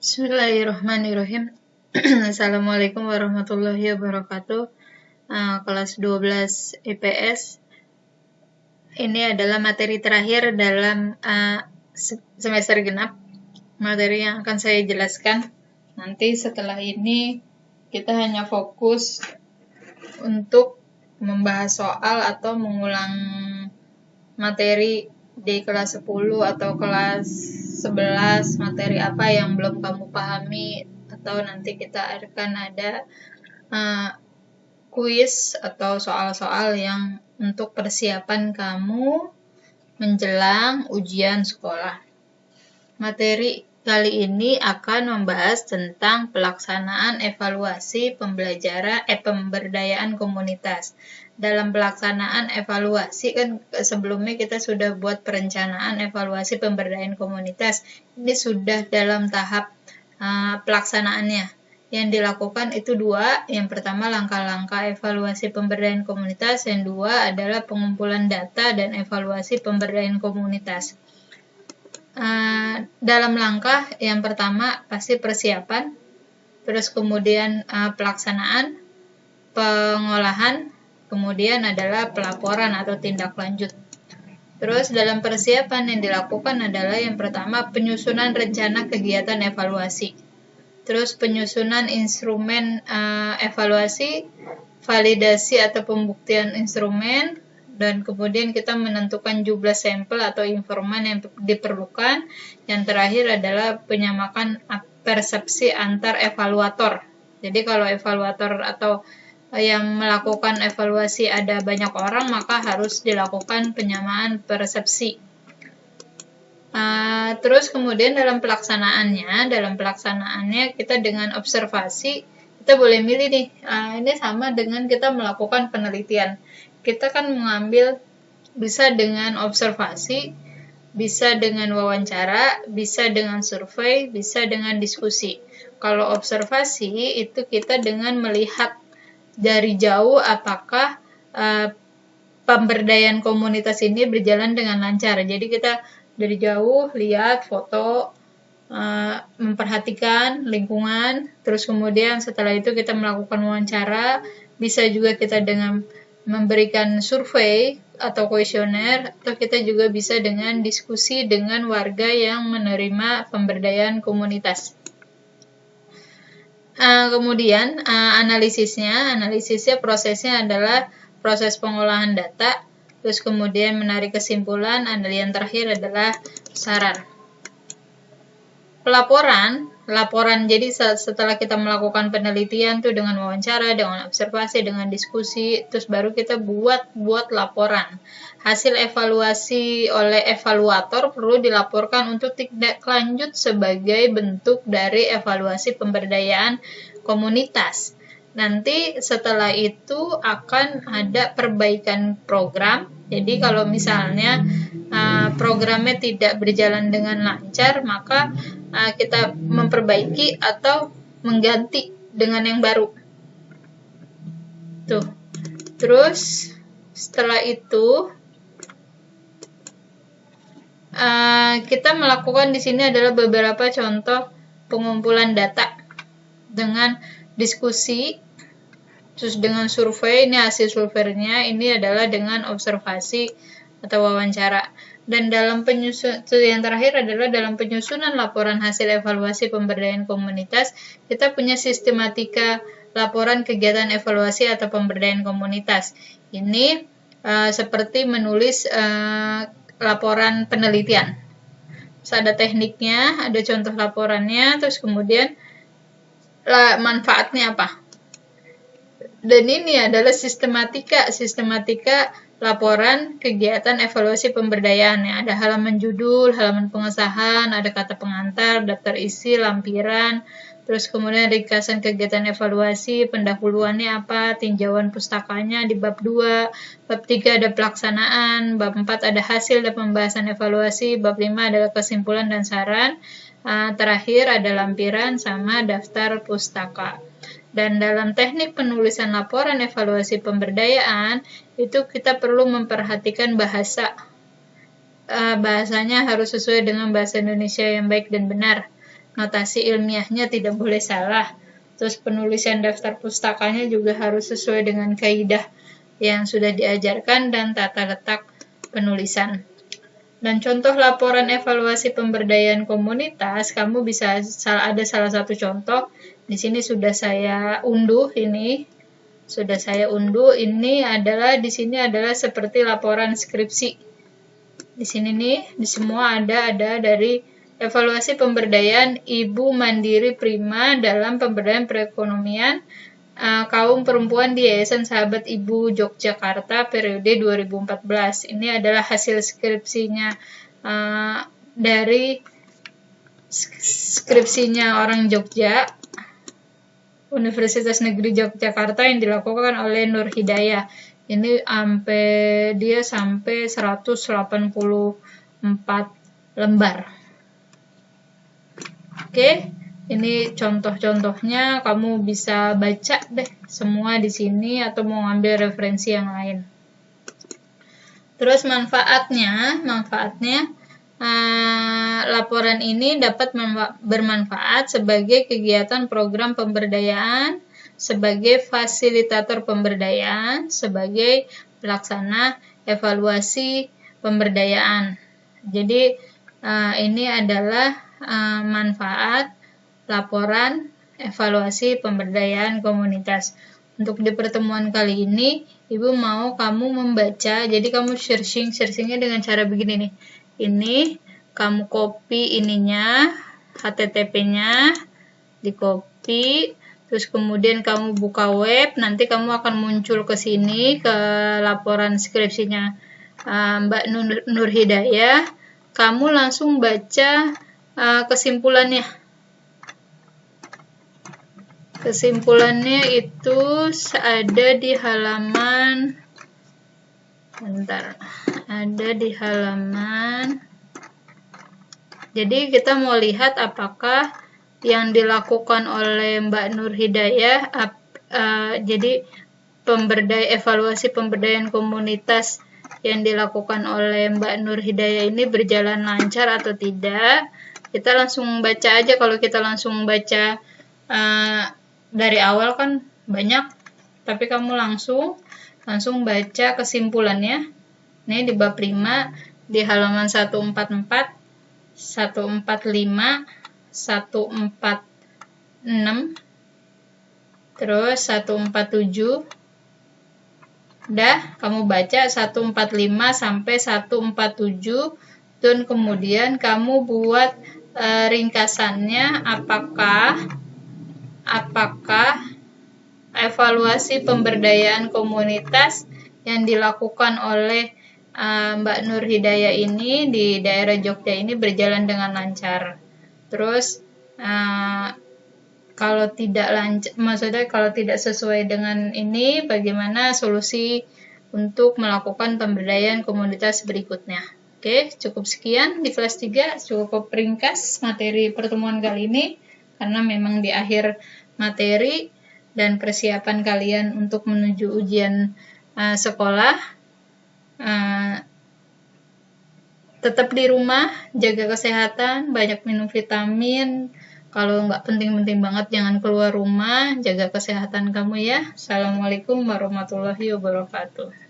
Bismillahirrahmanirrahim. Assalamualaikum warahmatullahi wabarakatuh. Kelas 12 IPS. Ini adalah materi terakhir dalam semester genap. Materi yang akan saya jelaskan. Nanti setelah ini kita hanya fokus untuk membahas soal atau mengulang materi di kelas 10 atau kelas 11, materi apa yang belum kamu pahami, atau nanti kita akan ada kuis atau soal-soal yang untuk persiapan kamu menjelang ujian sekolah. Materi kali ini akan membahas tentang pelaksanaan evaluasi pemberdayaan komunitas. Dalam pelaksanaan evaluasi kan sebelumnya kita sudah buat perencanaan evaluasi pemberdayaan komunitas. Ini sudah dalam tahap pelaksanaannya. Yang dilakukan itu dua. Yang pertama langkah-langkah evaluasi pemberdayaan komunitas, yang dua adalah pengumpulan data dan evaluasi pemberdayaan komunitas. Dalam langkah yang pertama pasti persiapan, terus kemudian pelaksanaan, pengolahan, kemudian adalah pelaporan atau tindak lanjut. Terus dalam persiapan yang dilakukan adalah yang pertama penyusunan rencana kegiatan evaluasi, terus penyusunan instrumen evaluasi, validasi atau pembuktian instrumen, dan kemudian kita menentukan jumlah sampel atau informan yang diperlukan. Yang terakhir adalah penyamakan persepsi antar evaluator. Jadi kalau evaluator atau yang melakukan evaluasi ada banyak orang, maka harus dilakukan penyamaan persepsi. Terus kemudian dalam pelaksanaannya kita dengan observasi, kita boleh milih nih, ini sama dengan kita melakukan penelitian. Kita kan mengambil bisa dengan observasi, bisa dengan wawancara, bisa dengan survei, bisa dengan diskusi. Kalau observasi itu kita dengan melihat dari jauh apakah pemberdayaan komunitas ini berjalan dengan lancar. Jadi kita dari jauh lihat foto, memperhatikan lingkungan, terus kemudian setelah itu kita melakukan wawancara, bisa juga kita dengan memberikan survei atau kuesioner, atau kita juga bisa dengan diskusi dengan warga yang menerima pemberdayaan komunitas. Kemudian analisisnya prosesnya adalah proses pengolahan data, terus kemudian menarik kesimpulan, yang terakhir adalah saran. Laporan, jadi setelah kita melakukan penelitian tuh dengan wawancara, dengan observasi, dengan diskusi, terus baru kita buat laporan. Hasil evaluasi oleh evaluator perlu dilaporkan untuk tindak lanjut sebagai bentuk dari evaluasi pemberdayaan komunitas. Nanti setelah itu akan ada perbaikan program. Jadi kalau misalnya programnya tidak berjalan dengan lancar, maka kita memperbaiki atau mengganti dengan yang baru. Tuh. Terus setelah itu kita melakukan di sini adalah beberapa contoh pengumpulan data dengan diskusi, terus dengan survei. Ini hasil surveinya, ini adalah dengan observasi atau wawancara. Dan dalam yang terakhir adalah dalam penyusunan laporan hasil evaluasi pemberdayaan komunitas, kita punya sistematika laporan kegiatan evaluasi atau pemberdayaan komunitas. Ini seperti menulis laporan penelitian. Terus ada tekniknya, ada contoh laporannya, terus kemudian manfaatnya apa. Dan ini adalah sistematika laporan kegiatan evaluasi pemberdayaan. Ada halaman judul, halaman pengesahan, ada kata pengantar, daftar isi, lampiran, terus kemudian ringkasan kegiatan evaluasi, pendahuluannya apa, tinjauan pustakanya di bab 2, bab 3 ada pelaksanaan, bab 4 ada hasil dan pembahasan evaluasi, bab 5 adalah kesimpulan dan saran, terakhir ada lampiran sama daftar pustaka. Dan dalam teknik penulisan laporan evaluasi pemberdayaan, itu kita perlu memperhatikan bahasanya harus sesuai dengan bahasa Indonesia yang baik dan benar. notasi ilmiahnya tidak boleh salah. Terus penulisan daftar pustakanya juga harus sesuai dengan kaidah yang sudah diajarkan dan tata letak penulisan. Dan contoh laporan evaluasi pemberdayaan komunitas, kamu bisa ada salah satu contoh. Di sini sudah saya unduh ini. Sudah saya unduh. Ini adalah di sini adalah seperti laporan skripsi. Di sini nih, di semua ada dari evaluasi pemberdayaan ibu mandiri prima dalam pemberdayaan perekonomian kaum perempuan di Yayasan Sahabat Ibu Yogyakarta periode 2014. Ini adalah hasil skripsinya dari skripsinya orang Jogja, Universitas Negeri Yogyakarta yang dilakukan oleh Nur Hidayah. Ini dia sampai 184 lembar. Oke. Ini contoh-contohnya, kamu bisa baca deh semua di sini atau mau ngambil referensi yang lain. Terus manfaatnya laporan ini dapat bermanfaat sebagai kegiatan program pemberdayaan, sebagai fasilitator pemberdayaan, sebagai pelaksana evaluasi pemberdayaan. Jadi ini adalah manfaat laporan evaluasi pemberdayaan komunitas. Untuk di pertemuan kali ini, Ibu mau kamu membaca, jadi kamu searchingnya dengan cara begini nih. Ini kamu copy ininya, HTTP-nya, di copy, terus kemudian kamu buka web, nanti kamu akan muncul ke sini, ke laporan skripsinya Mbak Nur Hidayah. Kamu langsung baca kesimpulannya. Kesimpulannya itu ada di halaman, jadi kita mau lihat apakah yang dilakukan oleh Mbak Nur Hidayah, jadi evaluasi pemberdayaan komunitas yang dilakukan oleh Mbak Nur Hidayah ini berjalan lancar atau tidak. Kita langsung baca aja. Kalau kita langsung baca dari awal kan banyak, tapi kamu langsung baca kesimpulannya. Ini di bab 5 di halaman 144, 145, 146, terus 147. Udah, kamu baca 145 sampai 147 dan kemudian kamu buat ringkasannya apakah evaluasi pemberdayaan komunitas yang dilakukan oleh Mbak Nur Hidayah ini di daerah Jogja ini berjalan dengan lancar. Terus kalau tidak lancar, maksudnya kalau tidak sesuai dengan ini, bagaimana solusi untuk melakukan pemberdayaan komunitas berikutnya. Oke, cukup sekian di kelas 3, cukup ringkas materi pertemuan kali ini karena memang di akhir materi dan persiapan kalian untuk menuju ujian sekolah. Tetap di rumah, jaga kesehatan, banyak minum vitamin. Kalau nggak penting-penting banget, jangan keluar rumah, jaga kesehatan kamu ya. Assalamualaikum warahmatullahi wabarakatuh.